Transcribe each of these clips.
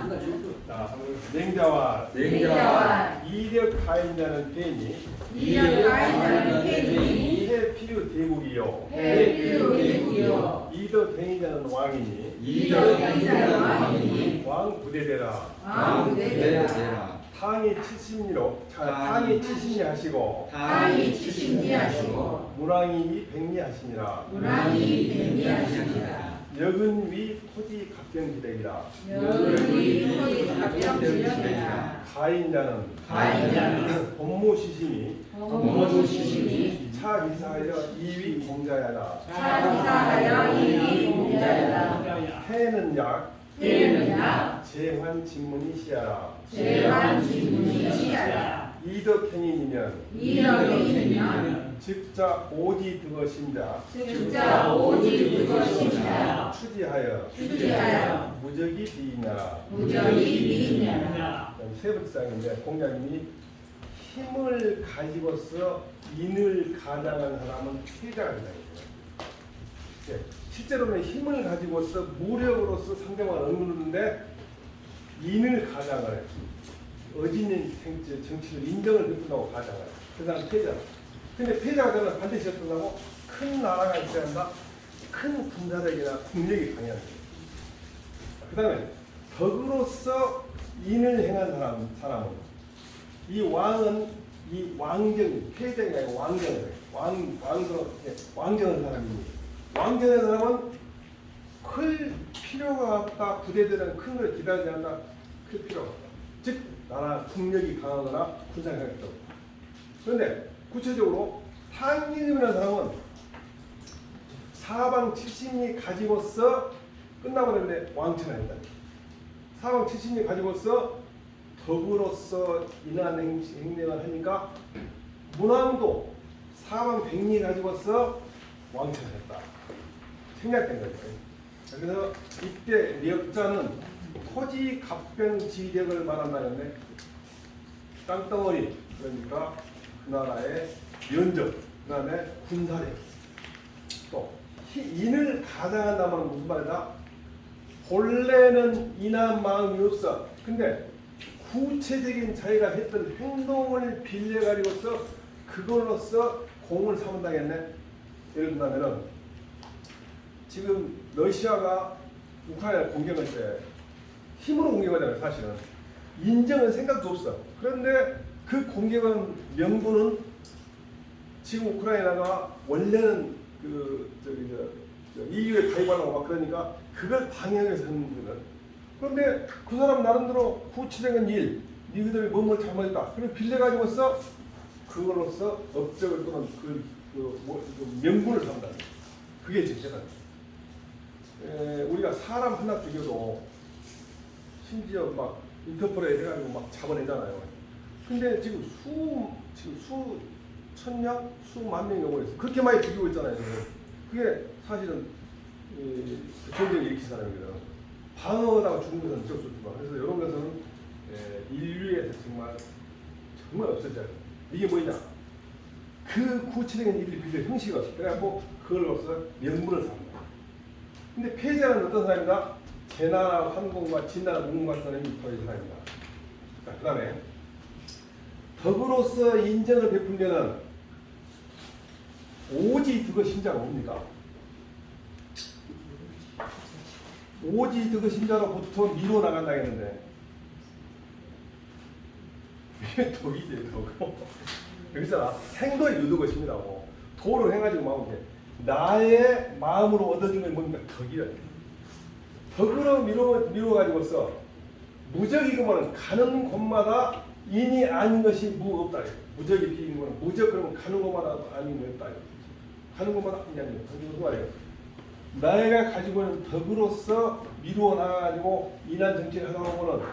자, 맹자와 이력 가인자는 폐니 해필요 대국이요 이덕 행위자는 왕이니 왕 부대되라 탕이 70리로 탕이 70리 하시고 문왕이 100리 하시니라 역은 위 토지 갑경지대이라 가인자는 법무시심이 차비사하여 이위 공자야다 해는 약 재환 진문이 시야라 이덕행인이면 즉자 오지 득어신자 추지하여 무적이 비이나라. 세 번째 장인데 공자님이 힘을 가지고서 인을 가장한 사람은 패자가 된다. 실제로는 힘을 가지고서 무력으로서 상대방을 억누르는데 인을 가장을 해. 어진인 정치를 인정을 베푼다고 가장을 해. 그 사람 패자. 근데 패자가 되면 반드시 어떤 거고 큰 나라가 있어야 한다. 큰 군사력이나 국력이 강해야 돼. 그 다음에 덕으로서 인을 행한 사람은 이 왕은 이 왕정, 패자가 아니고 왕정을 해. 왕정한 사람이니 왕정한 사람은 클 필요가 없다. 부대들은 큰 걸 기다리지 않는다. 클 필요가 없다. 즉 나라 국력이 강하거나 군사력이 없다. 그런데 구체적으로 탕인이라는 사람은 사방 70리 가지고서 끝나버렸는데 왕처가 된다. 사방 70리 가지고서 덕으로서 인한 행동을 하니까 문왕도 사방 100리 가지고서 왕처가 됐다. 생략된 거죠. 그래서 이때 력자는 토지 갑병지력을 말한다는데 땅덩어리 그러니까 그 나라의 면적, 그 다음에 군사력, 또 인을 가장한다면 무슨 말이다? 본래는 인한 마음이 없어. 근데 구체적인 자기가 했던 행동을 빌려가지고서 그걸로써 공을 삼은다겠네. 예를 들면 지금 러시아가 우크라이나 공격할 때 힘으로 공격하잖아요. 사실은 인정은 생각도 없어. 그런데 그 공격은 명분은 지금 우크라이나가 원래는 EU에 가입하려고 막 그러니까 그걸 방해하기 위해서 하는 거거든. 그런데 그 사람 나름대로 구체적인 일, 니들이 뭔 잘못했다. 그걸 빌려가지고서 그걸로써 업적을 또는 그 명분을 삼다. 그게 제재다. 우리가 사람 하나 죽여도 심지어 막 인터폴에 해가지고 막 잡아내잖아요. 근데 지금 수천명, 수만 명이 넘어있어. 그렇게 많이 죽이고 있잖아요. 그게 사실은 전쟁을 일으킨 사람이거든. 방어하다가 죽은 것은 어쩔 수 없지만. 그래서 이런 것은 인류에서 정말 없어져요. 이게 뭐냐? 그 구체적인 일을 빌려 형식을 그래갖고 그걸로서 명분을 삼는다. 근데 폐자는 어떤 사람이다? 제나라 환공과 진나라 문공과 사람이 거의 사람이다. 그 다음에 덕으로서 인정을 베풀면은 오지 득어 신자가 뭡니까? 오지 득어 신자로부터 미로 나간다 했는데 이게 덕이지 덕. 여기잖아. 행도의 유득어 신이라고. 도를 해가지고 막 이렇게 나의 마음으로 얻어진 건 뭡니까? 덕이야. 덕으로 미뤄가지고서 무적이 그러면 가는 곳마다 인이 아닌 것이 무없다. 무적이 비인 거는 무적 그러면 가는 곳마다 아닌 거 없다. 가는 곳마다 인이 아닌 거. 무슨 말이에요? 나가 가지고 있는 덕으로서 미루어 나가지고 인한 정치를 하다 보면은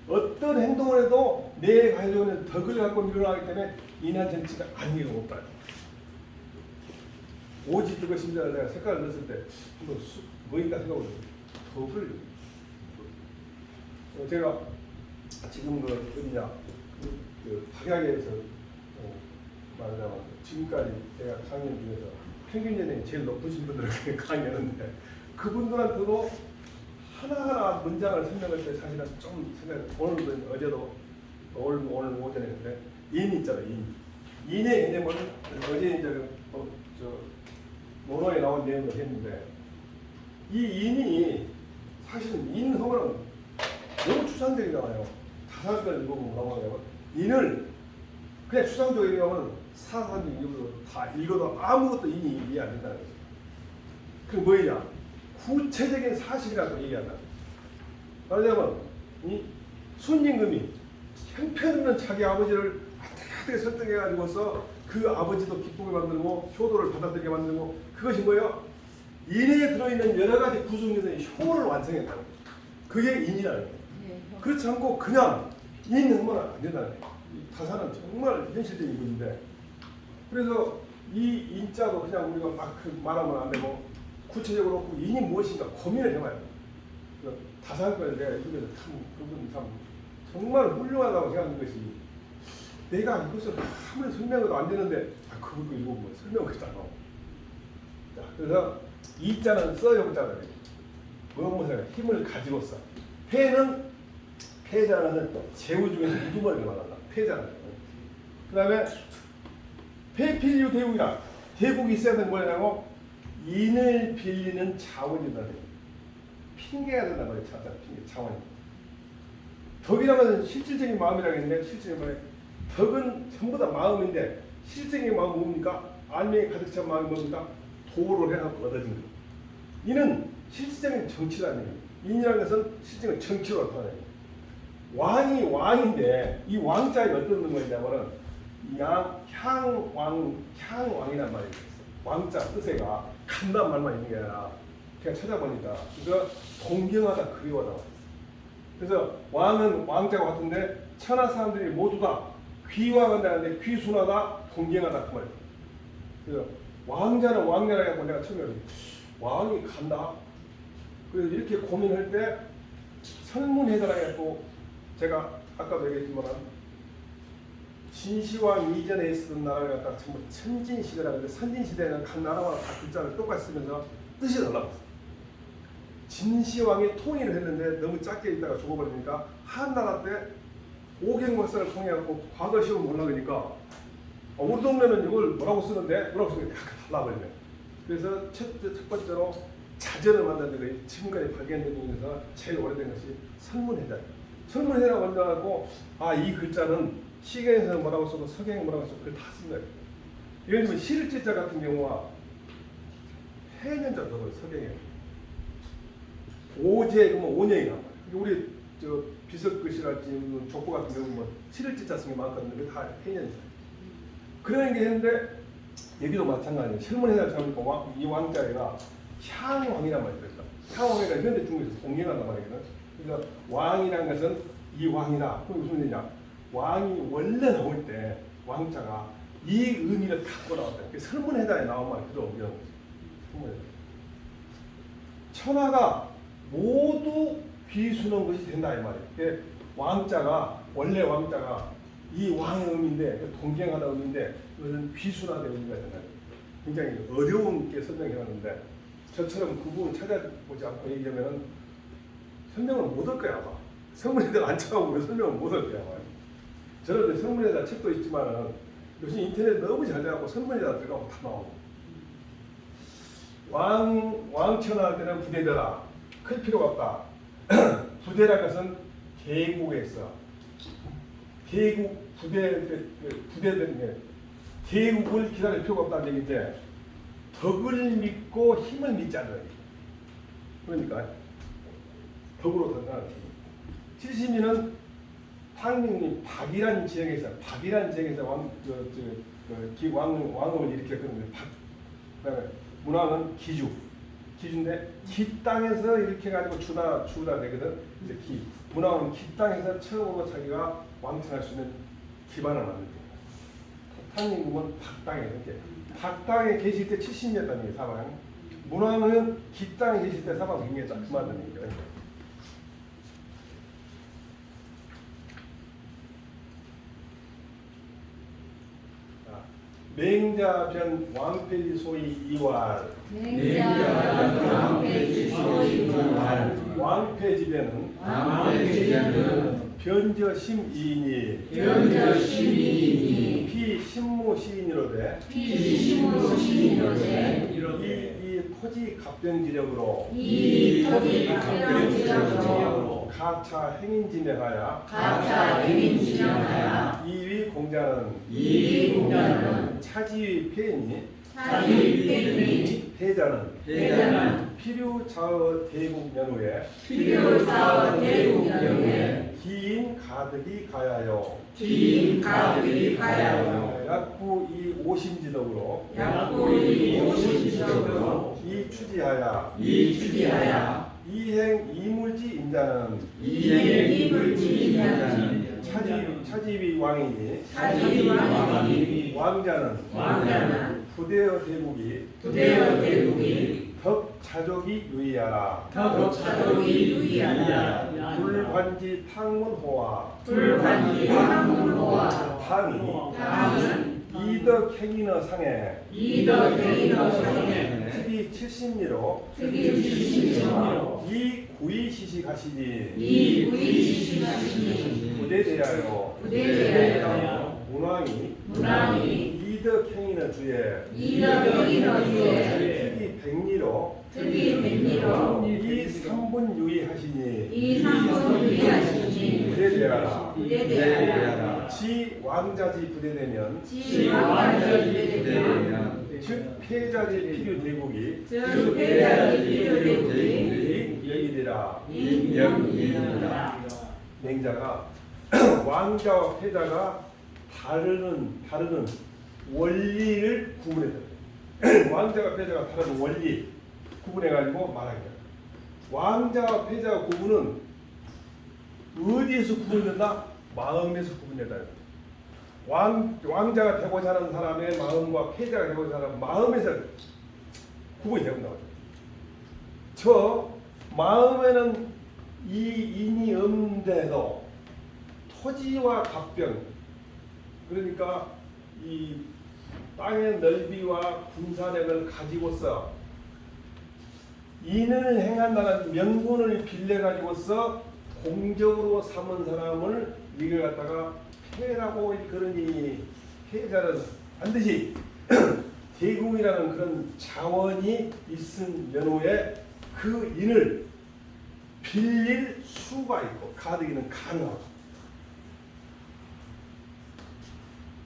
어떤 행동을 해도 내가 가지고 있는 덕을 갖고 밀어나가기 때문에 인한 정치가 아닌 거 없다. 오지 덕을 심자를 내가 색깔을 넣었을 때 뭐인가 생각을 덕을 제가 지금 어디냐 그 박약에서 말하자면 지금까지 제가 강연 중에서 평균 연령이 제일 높으신 분들에게 강연했는데 그분들한테도 하나하나 문장을 설명할 때 사실은 좀 생각. 오늘도 어제도 오늘 오전에 했는데 인 있잖아요. 인의 개념을 어제 이제 논어에 나온 내용을 했는데 이 인이 사실은 인허는 너무 추상적이잖아요. 다산걸 읽어보면 뭐라고 인을 그냥 추상적으로 얘기하면 사사적 읽어도 다 읽어도 아무것도 인이 이해 안 된다는 거죠. 그게 뭐냐? 구체적인 사실이라고 얘기한다. 말하자면 이 순임금이 형편없는 자기 아버지를 어떻게 설득해가지고서 그 아버지도 기쁘게 만들고 효도를 받아들이게 만들고 그것이 뭐예요? 인에 들어있는 여러 가지 구성에서 효를 완성했다는 거죠. 그게 인이라는 거예요. 그렇지 않고 그냥 인하면 안 된다는 거예요. 타사는 정말 현실적인 분인데 그래서 이 인자도 그냥 우리가 막 말하면 안 되고 구체적으로 그 인이 무엇인가 고민을 해봐요. 다산걸 내가 읽으면서 참 정말 훌륭하다고 생각하는 것이 내가 이것을 아무리 설명해도 안 되는데 그거 읽어보면 설명을 안 하고 그래서 이자는 써용자다. 무엇무엇 힘을 가지고서 패는 패자는 제후 중에서 우두머리를 말한다. 패자는. 그 다음에 패필유 대국이라 대국이 있어야 되는 뭐냐고 인을 빌리는 자원이다. 핑계가 된단 말이에요. 핑계, 자원이. 덕이라면 실질적인 마음이라고 했는데 실질적인 마음이 덕은 전부 다 마음인데 실질적인 마음은 뭡니까? 알맹이 가득 찬 마음이 뭡니까? 도를 해서 얻어진 거. 이는 실질적인 정치라는 거예요. 인이라는 것은 실질적인 정치로 나타나요. 왕이 왕인데 이 왕자에 어떤 거냐면은 향왕이란 말이 있어요. 왕자 뜻에가 간단 말만 있는 게 아니라 그냥 찾아보니까 그거 동경하다 그리워하다. 그래서 왕은 왕자가 같은데 천하 사람들이 모두 다 귀왕한다는데 귀순하다 동경하다 그 말이에요. 그래서 왕자는 왕자라고 하고 내가 처음에 왕이 간다. 그래서 이렇게 고민할 때 설문해달라 해갖고 제가 아까도 얘기했지만 진시황 이전에 있었던 나라를 갖다가 전부 천진시대라 하는데 선진시대에는 각 나라마다 다 글자를 똑같이 쓰면서 뜻이 달라졌어요. 진시황이 통일을 했는데 너무 작게 있다가 죽어버리니까 한나라 때 오경박사를 통해갖고 과거 시험을 올라가니까 우리 동네는 이걸 뭐라고 쓰는데 달라버리네. 그래서 첫 번째로 자전을 만드는 게 지금까지 발견된 중에서 제일 오래된 것이 설문해자. 설문해자가 만들어갖고 이 글자는 시경에서는 뭐라고 써도 서경에 뭐라고 써도 그걸 다 쓴다. 예를 들면 실제자 같은 경우가 해년자 써도 서경에 오제 그러면 온영이란 말이에요. 우리 비석글씨랄지 족보 같은 경우는 실제자 쓴 게 많거든요. 그게 다 해년자. 그런 게 있는데 여기도 마찬가지예요. 설문해자 보니까 이 왕자가 향왕이란 말이 있다. 향왕이가 현대 중국에서 공경한단 말이거든. 그래서 왕이라는 것은 이 왕이다. 그럼 무슨 얘기냐? 왕이 원래 나올 때 왕자가 이 의미를 갖고 나왔다. 설문해자에 나온 말이 그대로 옮겨놓은 거지. 천하가 모두 귀순한 것이 된다 이 말이에요. 왕자가 원래 왕자가 이 왕의 의미인데 동경하다 의미인데 이것은 귀순하다 의미가 된다. 굉장히 어려운 게 설명해놨는데 저처럼 그 부분 찾아보지 않고 얘기하면 설명을 못 할 거야 아마. 설문에다 안 쳐가고 설명을 못 할 거야 아마. 저는 설문에다 책도 있지만은 요즘 인터넷 너무 잘 돼갖고 설문에다 들어가고 다 나오고. 왕천할 때는 부대되라. 클 필요가 없다. 부대라는 것은 계국에서 계국 부대되는 게 계국을 기다릴 필요가 없다는 얘기인데 덕을 믿고 힘을 믿지 않는 얘기. 그러니까 덕으로 단단한 힘. 70년은 황릉이 박이라는 지역에서 왕을 일으켰거든요. 그다음에 문왕은 기주인데 기 땅에서 이렇게 가지고 주다 되거든. 이제 문왕은 기 땅에서 처음으로 자기가 왕천할 수 있는 기반을 만든 거예요. 탕림궁은 박 땅에 이렇게 박 땅에 계실 때 70년이었다는 게 사방. 문왕은 기 땅에 계실 때 사방 100년 딱 그만둔 얘기예요. 맹자변 왕폐지 소위 이왈. 맹자변 왕폐지 소위 이왈. 왕패 집에는 변저 심이인이 피신무 시인이로되 이 토지 갑병지력으로 가차 행인 진행하여 이위 공자는 차지위 폐이니 패자는 필요자의 대국 연후에 기인 가득이 가야요 약부 이 오심지덕으로 이 추지하야 이행 이물지 인자는 차지위 왕이니 왕자는 부대의 대국이 덕자족이 유의하라 불관지 탕문호와 탕이 이덕행인의 상에 특이 70리로 이 구이시식하시니 부대대하여 문왕이 이덕행인의 주에 특이 백리로 이 삼분 유의하시니 부대대하라 지 왕자지 부대되면 즉 패자지 필요 대국이 영이되라 맹자가 왕자와 패자가 다르는 원리를 구분했다. 왕자와 패자가 다른 원리 구분해가지고 말하겠다. 왕자와 패자의 구분은 어디에서 구분된다? 마음에서 구분된다. 왕자가 되고자 하는 사람의 마음과 패자가 되고자 하는 마음에서 구분이 된다. 저 마음에는 이 인이 없는데도 토지와 갑병, 그러니까 이 땅의 넓이와 군사력을 가지고서 인을 행한다는 명분을 빌려 가지고서 공적으로 삼은 사람을 이걸 갖다가 패라고 일컬으니 패자는 반드시 대국이라는 그런 자원이 있은 연후에 그 인을 빌릴 수가 있고 가득이는 가능하고.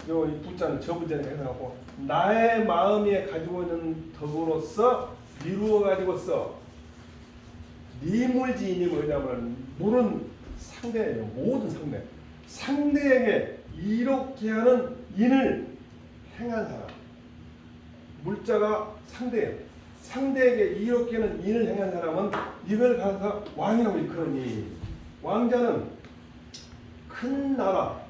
이 부자는 저 부자는 해석하고 나의 마음에 가지고 있는 덕으로서 이루어 가지고서 니물지인이 뭐냐면 물은 상대예요. 모든 상대에게 이롭게 하는 인을 행한 사람. 물자가 상대예요. 상대에게 이롭게 하는 인을 행한 사람은 이걸 가서 왕이라고 일컬으니 왕자는 큰 나라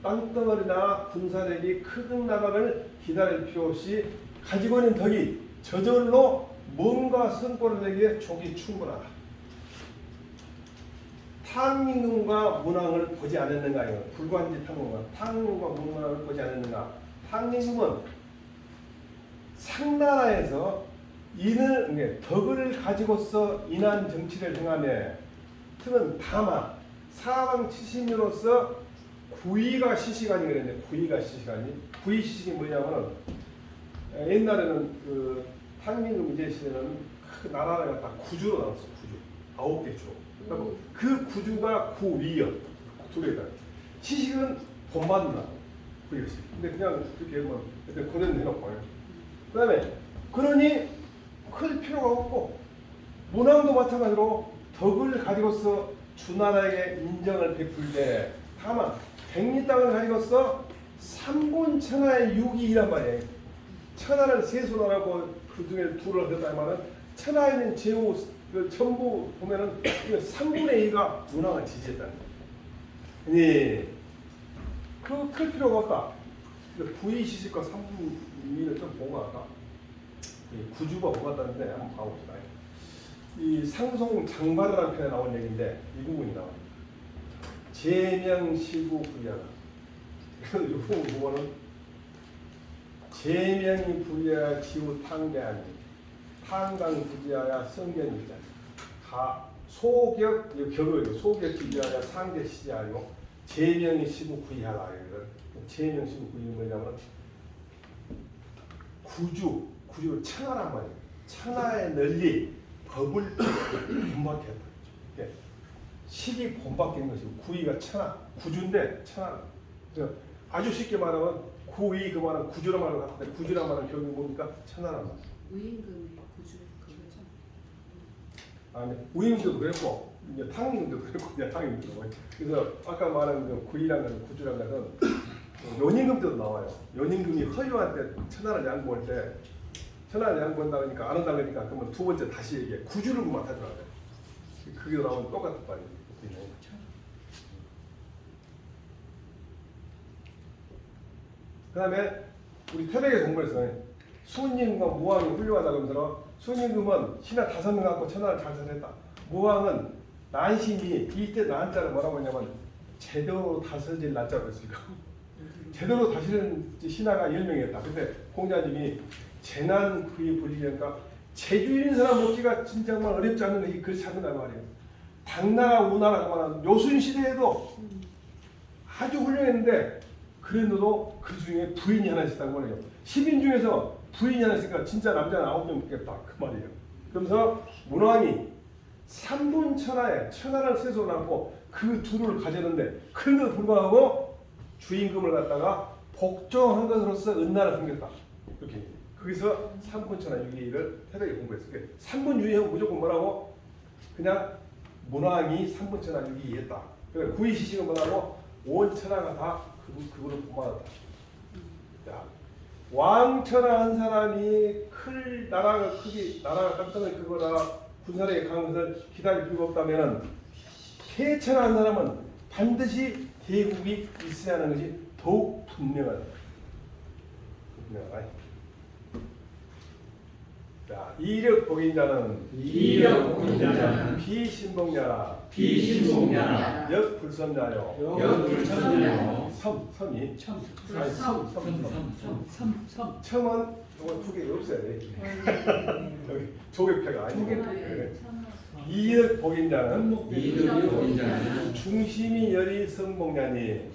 땅덩어리나 군사력이 큰 나라를 기다릴 필요 없이 가지고 있는 덕이 저절로 뭔가 성과를 내기에 족이 충분하다. 탕임금과 문왕을 보지 않았는가? 불관지 탕임금과 문왕을 보지 않았는가? 탕임금은 상나라에서 덕을 가지고서 인한 정치를 행하며 특은 다만 사방 치신으로서 구의가 시시간이 그랬는데 구의 시식이 뭐냐면은 옛날에는 그 탕민금 이제 시대는 그 나라가 갖다 구주로 나왔어. 구주 9개 주. 그 구주가 구위요. 두 개다. 시식은 돈 받는다. 구의식. 근데 그냥 그렇게 하면 일단 그런 해놓고. 그다음에 그러니 클 필요가 없고 문왕도 마찬가지로 덕을 가지고서 주나라에게 인정을 베풀되 다만 백리 땅을 가지고서 삼본천하의 육이란 말이에요. 천하를 세수하라고 그 중에 둘을 했다 말은 천하에 있는 제후 그 전부 보면은 3분의 2가 문왕을 지지했다는 거예요. 예. 그 클 필요가 없다. 부의 시식과 3분의 2를 좀 보고 갈까? 구주가 보고 갔다는데 한번 봐봅시다. 이 상송 장바르라는 편에 나온 얘기인데 이 부분이 나와요. 제명시구 부야가. 그래서 이 부분 보면은 제명이 부야 지우 탕대하니 탕강 부지하야 성견이자 소격 격을 소격 지지하냐 상격 지지하고 제명이 시부 구이하라. 제명 시부 구이 뭐냐면 구주 천하란 말이에요. 천하의 널리 법을 본받겠다. 식이 본받는 것이고 구이가 천하, 구주인데 천하. 아주 쉽게 말하면 구이 그 말은 구주란 말을 갖는데 구주란 말은 결국 뭡니까? 천하란 말. 우임금의 구주 그거죠. 아니 우임금도 그랬고 이제 탕임도 그랬고 이제 탕임도 그랬고 그래서 아까 말한 그 구이란 건 구주란 것은 연임금 때도 나와요. 연임금이 허유한테 천하를 양보할 때 천하를 양보한다 그러니까 안 한다 그러니까 그러면 두 번째 다시 얘기해 구주를 맡아주라고. 그게 나오면 똑같은 말이에요. 그 다음에 우리 태백의 공부에서 수은임과 무왕이 훌륭하다 그러면서 수은임금은 신하 5명 갖고 천하를 잘 살렸다. 무왕은 난신이 이때 난자를 뭐라고 하냐면 제대로 다스릴 난자로 했으니까 제대로 다스리는 신하가 10명이었다. 근데 공자님이 재난 그의 불리니까 제주인 사람 먹기가 진짜 정말 어렵지 않은 게 그렇지 않는단 말이에요. 당나라 우나라가 말하는 요순 시대에도 아주 훌륭했는데 그랬는데도 그 중에 부인이 하나 있었다고 말해요. 10인 중에서 부인이 하나 있으니까 진짜 남자는 9명 있겠다 그 말이에요. 그러면서 문왕이 3분 천하를 세속을 하고 그 둘을 가졌는데 그런데도 불구하고 주임금을 갖다가 복종한 것으로서 은나라를 섬겼다. 이렇게 거기서 3분 천하 유기를 태백에 공부했어요. 3분 유기하고 무조건 뭐라고? 그냥 문왕이 3분 천하 유기했다. 그러니까 구이 시식은 뭐라고? 온 천하가 다 그분을 본받았다. 왕천하 한 사람이 나라가 깜짝을 크거나 군사력이 강한 것을 기다릴 필요가 없다면 폐천하 한 사람은 반드시 대국이 있어야 하는 것이 더욱 분명하다. 자, 이력 복인자는 비신봉자라 역불선자요 섬이 첨은 이건 두 개가 없어야 돼. 여기 조개패가 아니고 이력 복인자는 중심이 열이 성봉자니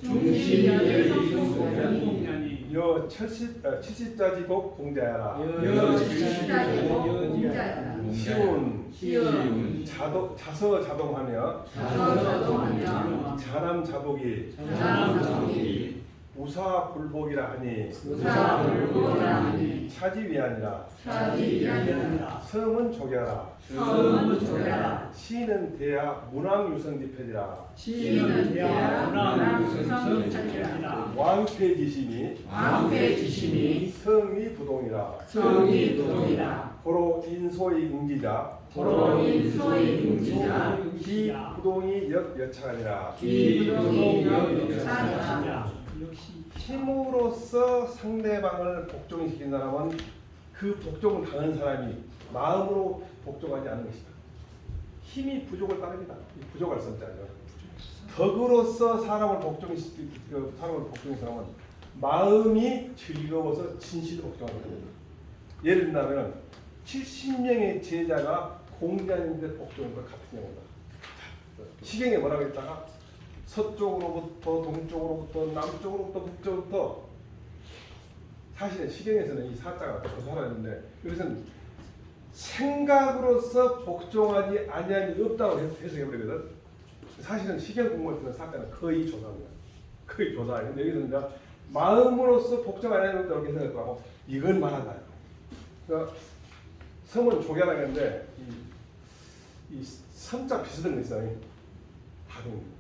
여 70자지국 공자야라. 시운 자서자동하며 자남자복이 우사불복이라 하니 차지위하니라. 성은 조개하라. 시는 대야 문왕유성지편이라. 왕패지심이 성이 부동이라. 고로 인소의 응지자 비부동이 역여차하니라. 힘으로써 상대방을 복종시킨 사람은 그 복종을 당한 사람이 마음으로 복종하지 않는 것이다. 힘이 부족을 따릅니다. 부족할 수 없잖아요. 덕으로서 사람을 복종시킨 사람은 마음이 즐거워서 진실을 복종하는 겁니다. 예를 들면 70명의 제자가 공자님들 복종과 같은 경우다. 시경에 뭐라고 했다가 서쪽으로부터 동쪽으로부터 남쪽으로부터 북쪽으로부터 사실은 시경에서는 이 사자가 조사하는데 여기서는 생각으로서 복종하지 아니함이 없다고 해석해버리거든. 사실은 시경 공부할 때는 사자는 거의 조사합니다. 거의 조사해요. 근데 여기서는 이제 마음으로서 복종 안 하는 없다고 해석하고 이걸 말한다. 그러니까 성은 조개라고 했는데 이 섬자 비슷한 거 있어요. 다둥.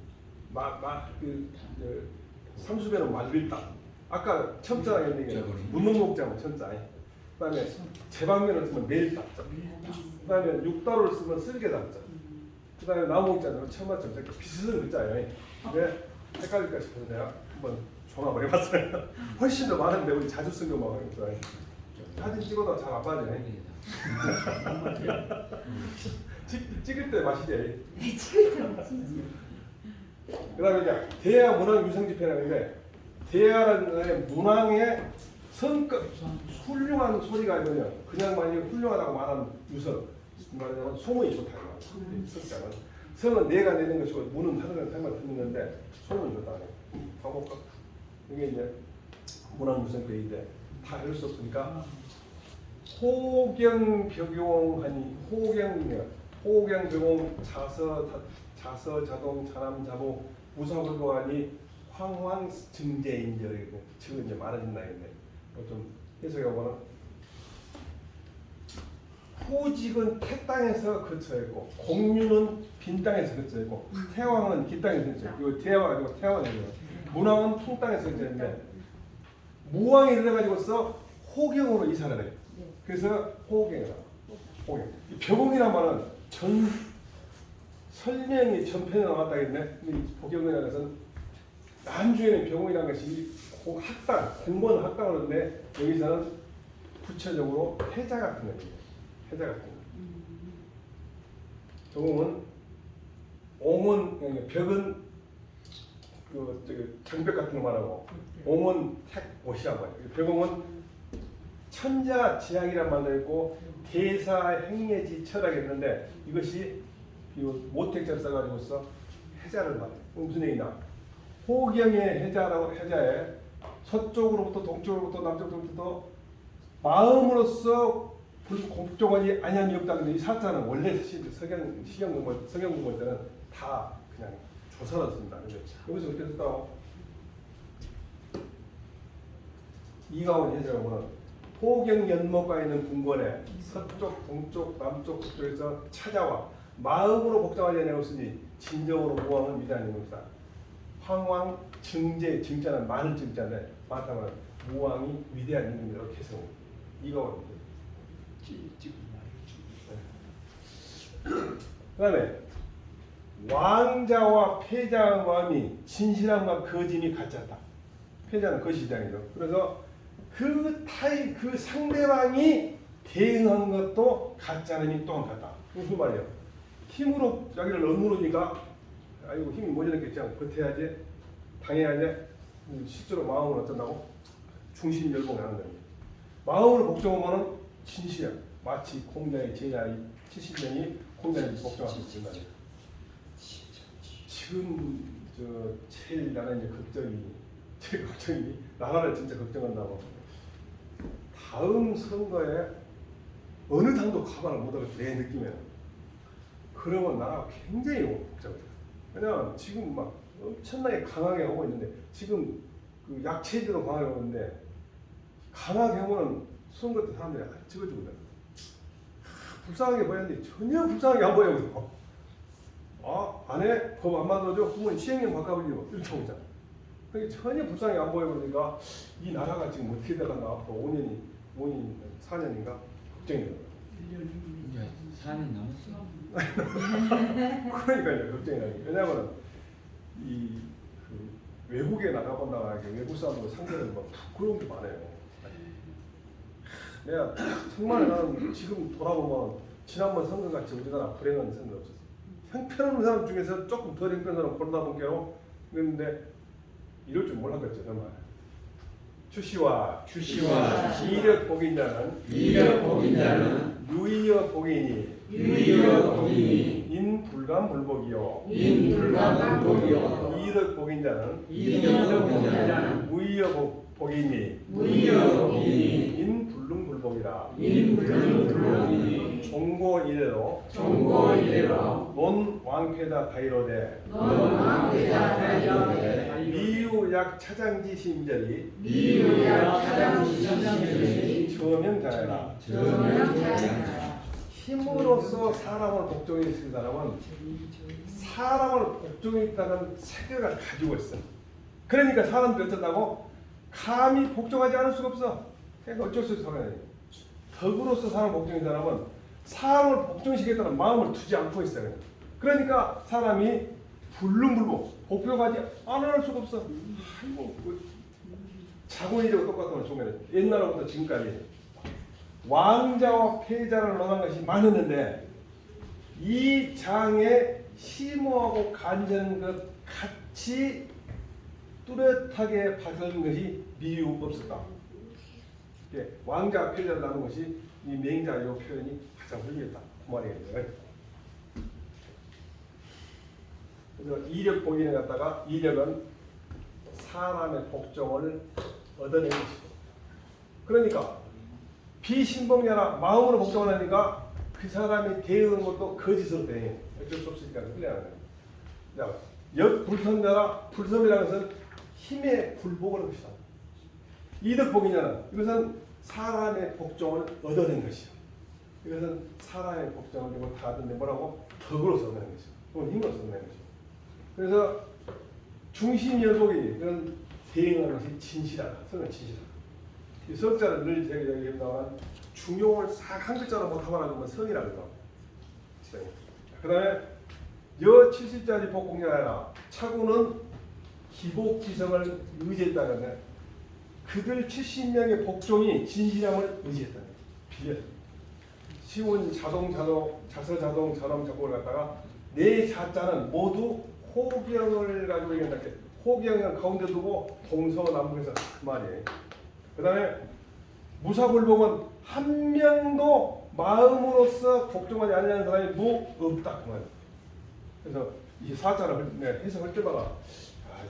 삼수배는 말릴다. 아까 첨자라고 했는데 문문목자면 첨자. 그 다음에 제방면을 쓰면 매일다. 그 다음에 육다로를 쓰면 쓸개다. 그 다음에 나무목자는 첨마점. 비슷한 글자예요. 근데 헷갈릴까 싶어서 내가 한번 종합을 해봤어요. 훨씬 더 많은데 우리 자주 쓴 것만 하니까 사진 찍어도 잘 안 맞네. 찍을 때 마시지. 찍을 때 마시지. 그 다음에 이제 대야 문왕 유성지편인데 대야라는 문왕의 성급 훌륭한 소리가 아니면 그냥 만약에 훌륭하다고 말하는 유성 말하자면 소문이 좋다. 석자는 성은 내가 내는 것이고 문은 다른 사람이 듣는 건데 소문이 좋다. 가볼까? 이게 이제 문학유성배인데 다 할 수 없으니까 호경벽용하니 호경벽용 자서자동 자남자보 무사불고하니 황황증제인지 지금 이제 많아진다 했네. 좀 해석해 보면 후직은 태 땅에서 거쳐 있고 공유는 빈 땅에서 거쳐 있고 태왕은 긴 땅에서 거쳐 있고 이거 태왕 아니고 태왕이에요. 문왕은 풍 땅에서 거쳐 있는데 무왕이 일어나가지고서 호경으로 이사를 해. 그래서 호경이라. 호경. 이 벽옹이란 말은 설명이 전편에 나왔다 했네. 근데 보경이라는 것은 나중에는 벽옹이라는 것이 학당, 공부하는 학당을 하는데 여기서는 구체적으로 해자 같은 거예요. 해자 같은 거. 정옹은 옹은 벽은 그 장벽 같은 거 말하고 옹은 택옷이라고 해요. 벽옹은 천자지향이란 말도 있고 대사행예지 철학이었는데 이것이 모택자를 써가지고서 해자를 말해요. 무슨 얘기냐? 호경의 해자라고 해자에 서쪽으로부터 동쪽으로부터 남쪽으로부터 마음으로서 복종하지 아니함이 없다. 근데 이 사자는 원래 성경 공부할 때는 다 그냥 조사를 씁니다. 근데 여기서 어떻게 썼다고? 이가온 해자가 보면 호경 연못가 있는 궁궐에 서쪽, 동쪽, 남쪽, 북쪽에서 찾아와 마음으로 복종하지 아니하였으니 진정으로 무왕은 위대한 인물이다. 황왕 증제, 증자는 많은 증자인데 많다면 무왕이 위대한 인물이라고 해석을 이가온. 그 다음에 왕자와 패자의 마음이 진실함과 거짓이 같지 않다. 패자는 거짓이잖아요. 그래서 그 상대방이 대응한 것도 같지 않음이 또한 같다. 무슨 말이에요? 힘으로 자기를 억누르니까 아이고 힘이 모자랐겠지 버텨야지 당해야지 실제로 마음은 어쩐다고? 중심열봉을 하는 겁니다. 마음으로 복종하면 진실이야. 마치 공자의 제자의 70년이 공자의 복종하고 있는 거예요. 지금 제일 나는 제일 걱정이 나라를 진짜 걱정한다고. 다음 선거에 어느 당도 가만을 못하고 내 느낌에는 그러면 나라가 굉장히 복잡해요. 왜냐면 지금 막 엄청나게 강하게 하고 있는데 지금 그 약체들도 강하게 하고 있는데 강하게 하면 선거 때 사람들이 찍어주거든. 불쌍하게 보였는데 전혀 불쌍하게 안 보여요. 안에 법 안 만들어줘? 그러면 시행령 바꿔버리고 이렇게 하고 있잖아. 그게 전혀 불쌍하게 안 보여버리니까 이 나라가 지금 어떻게 돼가나 앞으로 5년, 4년인가 걱정이 돼요. 1년 4년 남았어. 그러니까요, 걱정이 나요. 왜냐하면 외국에 나가본다고 하게 외국 사람들 상대를 막 부끄러운 게 많아요. 내가 정말 나는 지금 돌아보면 지난번 선거같이 우리나라 불행한 선거 없었어. 형편없는 사람 중에서 조금 덜 형편한 사람 고르다 볼게요. 그런데 이럴 줄 몰랐겠죠, 정말. 추시와 이력 복인 자는 유의어 복이니 인불감불복이요 이력 복인 자는 무의어 복이니 인불능불복이라. 종고 이래로 논 왕패다 다이로되 미유약 차장지 심절이 저명자야라. 힘으로써 사람을 복종해 있는 사람은 사람을 복종해 있다는 세계를 가지고 있어. 그러니까 사람들이 어쩐다고? 감히 복종하지 않을 수가 없어. 그러니까 어쩔 수 없어. 덕으로서 사람을 복종한 사람은 사람을 복종시키겠다는 마음을 두지 않고 있어요. 그러니까 사람이 불능불복, 복종하지 않을 수가 없어. 아이고, 자본이라고 똑같은 종교는 옛날부터 지금까지 왕자와 패자를 논한 것이 많았는데 이 장에 심오하고 간절한 것 같이 뚜렷하게 밝혀진 것이 미유 없었다. 왕자 패자를 나눈 것이 이 맹자 이 표현이 가장 훌륭했다. 그 말이겠죠. 그래서 이력 복인을 갖다가 이력은 사람의 복종을 얻어내는 것이고, 그러니까 비신봉자나 마음으로 복종을 하니까 그 사람이 대응하는 것도 거짓으로 대응해. 어쩔 수 없으니까 흘려나가는 거예요. 역불선자라, 불선이라는 것은 힘의 굴복을 한 것이다. 이득복이냐는 이것은 사람의 복종을 얻어낸 것이요. 이것은 사람의 복종을 이거 다 얻는데 뭐라고? 덕으로서 얻는 것이요. 그건 힘으로서 얻는 것이요. 그래서 중심열복이 그런 대응하는 것이 진실하다. 성은 진실하다. 이 성자를 늘 제가 여기 나오는 중용을 싹 한 글자로 못하면 하면 성이라고 해요. 그 다음에 여 70자리 복공자라 차구는 기복지성을 의지했다는데 그들 70명의 복종이 진실함을 의지했다는 거죠. 빌려. 시운 자서 자동 자놈 작곡을 갖다가 네 자자는 모두 호경을 가지고 얘기한다. 호경을 가운데 두고 동서남북에서 그 말이에요. 그 다음에 무사불복은 한 명도 마음으로서 복종하지 않는 사람이 없다 그 말이에요. 그래서 이 사자를 해석할 때마다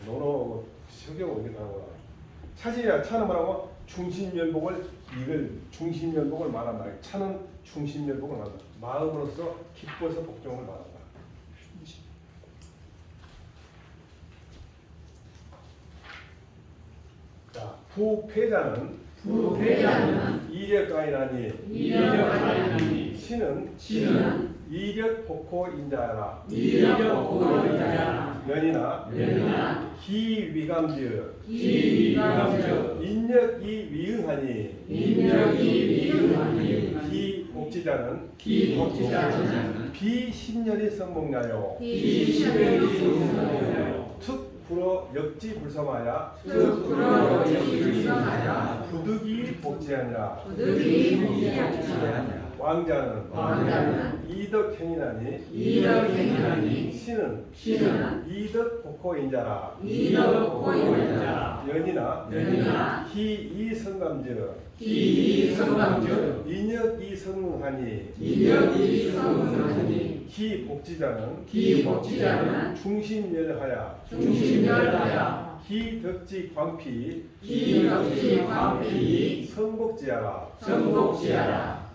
너너 성경을 어떻게 하는구나. 차지야 차는 뭐라고? 중심면복을 이걸 중심면복을 말한다. 차는 중심면복을 말한다. 마음으로서 기뻐서 복종을 말한다. 자, 부패자는 이력가이나니 신은 이력복호인자라 연이나 기위감즈 인력이 위응하니 기복지자는 비신년이 성목나요 특 불어 역지 불성하야 부득이 복지하니라 왕자는 이덕행이나니 신은 이덕복호인자라 연이나 희이성감즈 인역이성하니 기복지자는 중심열하야 기덕지 광피 성복지하라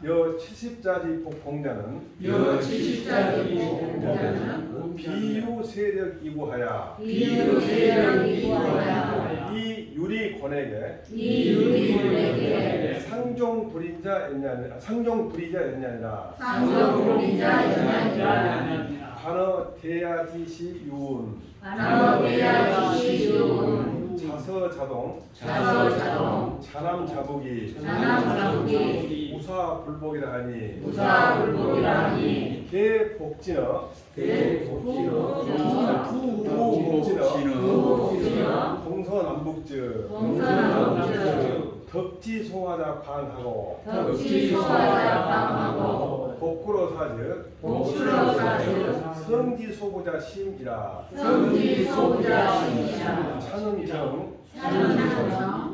여 70자지 복공자는 비유 세력 이구하야 이 유리 권에게 상종 불이자였냐니라 반어 대야지시 유운 자서자동 자남자복이 우사불복이라 하니 개복진어 부복진어 동서남북즈 덕지송하자 광하고 복구로사즈 성지소부자 심이라 찬은정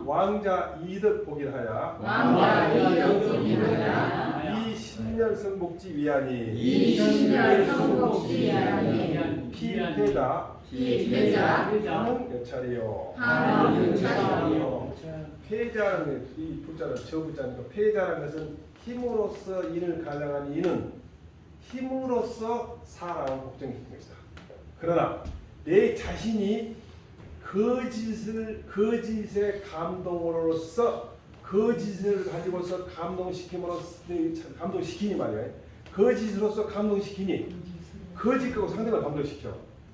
왕자 이덕복이하야 이 신년성복지 위하니 피패자 하는 여차리요 패자는 이 부자는 저 부자니까 패자라는 것은 힘으로써 인을 가장한 이는 힘으로써 사람을 복종시키는 것이다. 그러나 내 자신이 거짓의 감동으로서 거짓을 가지고서 감동시키니 말이야. 거짓으로서 감동시키니 거짓하고 상대방을 감동시켜.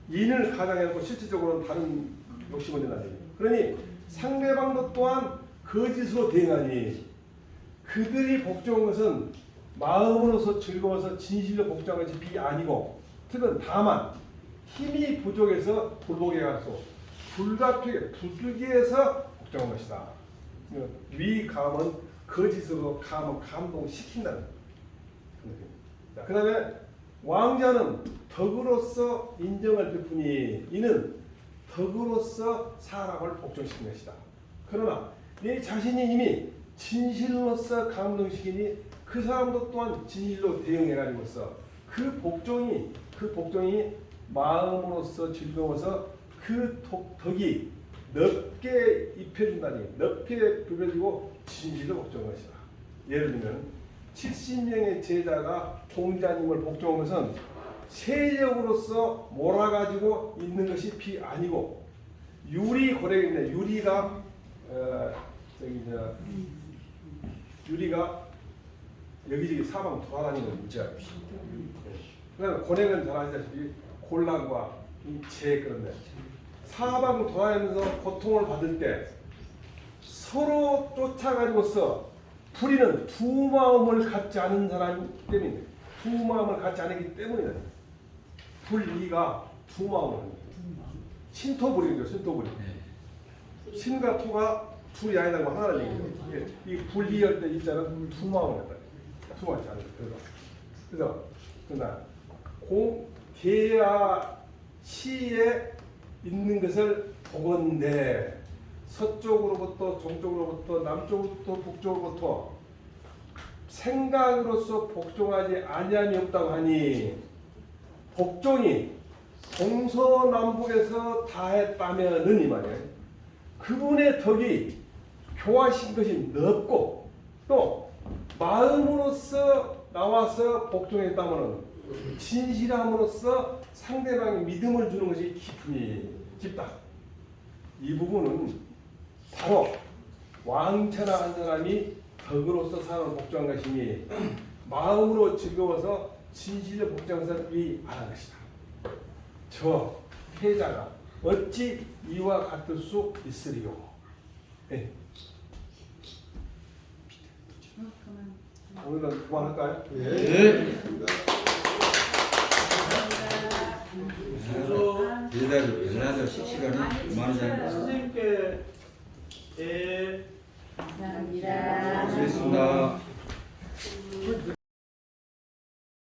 인을 가장해놓고 실질적으로는 다른 욕심을 내나니. 그러니 상대방도 또한 거짓으로 대응하니 그들이 복종한 것은 마음으로서 즐거워서 진실로 복종한 것이 비 아니고 특은 다만 힘이 부족해서 불복에 가서 불가피하게 부득이해서 복종한 것이다. 위감은 거짓으로 감동시킨다는 거예요. 그 다음에 왕자는 덕으로서 인정을 베푸니 이는 덕으로서 사람을 복종시키는 것이다. 그러나 내 자신이 이미 진실로서 감동시키니 그 사람도 또한 진실로 대응해가지고서 그 복종이 마음으로서 즐거워서 그 덕이 넓게 입혀준다니 넓게 부벼지고 진실로 복종한 것이다. 예를 들면 70명의 제자가 공자님을 복종한 것은 세력으로서 몰아가지고 있는 것이 비 아니고 유리 고래인데 유리가 여기저기 사방 돌아다니는 문제야. 그러니까 고래는 잘 아시다시피 곤란과 재 그런데 사방 돌아다니면서 고통을 받을 때 서로 쫓아가지고서 불의는 두 마음을 갖지 않은 사람 때문에 두 마음을 갖지 않기 때문이다. 불의가 두 마음을 합니다. 신토불이죠. 신토불이. 신과 토가 둘이 아니다고 하나라는 얘기죠. 이 불의할 때 입자는 두 마음을 했다. 두 마음이 않은 거죠. 그래서 그러나 대야 시에 있는 것을 보건대 서쪽으로부터 동쪽으로부터 남쪽으로부터 북쪽으로부터 생각으로서 복종하지 아니함이 없다고 하니 복종이 동서남북에서 다했다면은 이 말이에요. 그분의 덕이 교하신 것이 넓고 또 마음으로서 나와서 복종했다면은 진실함으로써 상대방의 믿음을 주는 것이 깊다. 이 부분은 바로 왕천하 한 사람이 덕으로서 사람을 복종한 것이니 마음으로 즐거워서 진실로 복종한 사람이 말한 것이다. 저 패자가 어찌 이와 같을 수 있으리요. 네. 오늘은 그만할까요? 네. 대답을 식시간이 많으잖아요. 선생님께 감사합니다. 수고했습니다.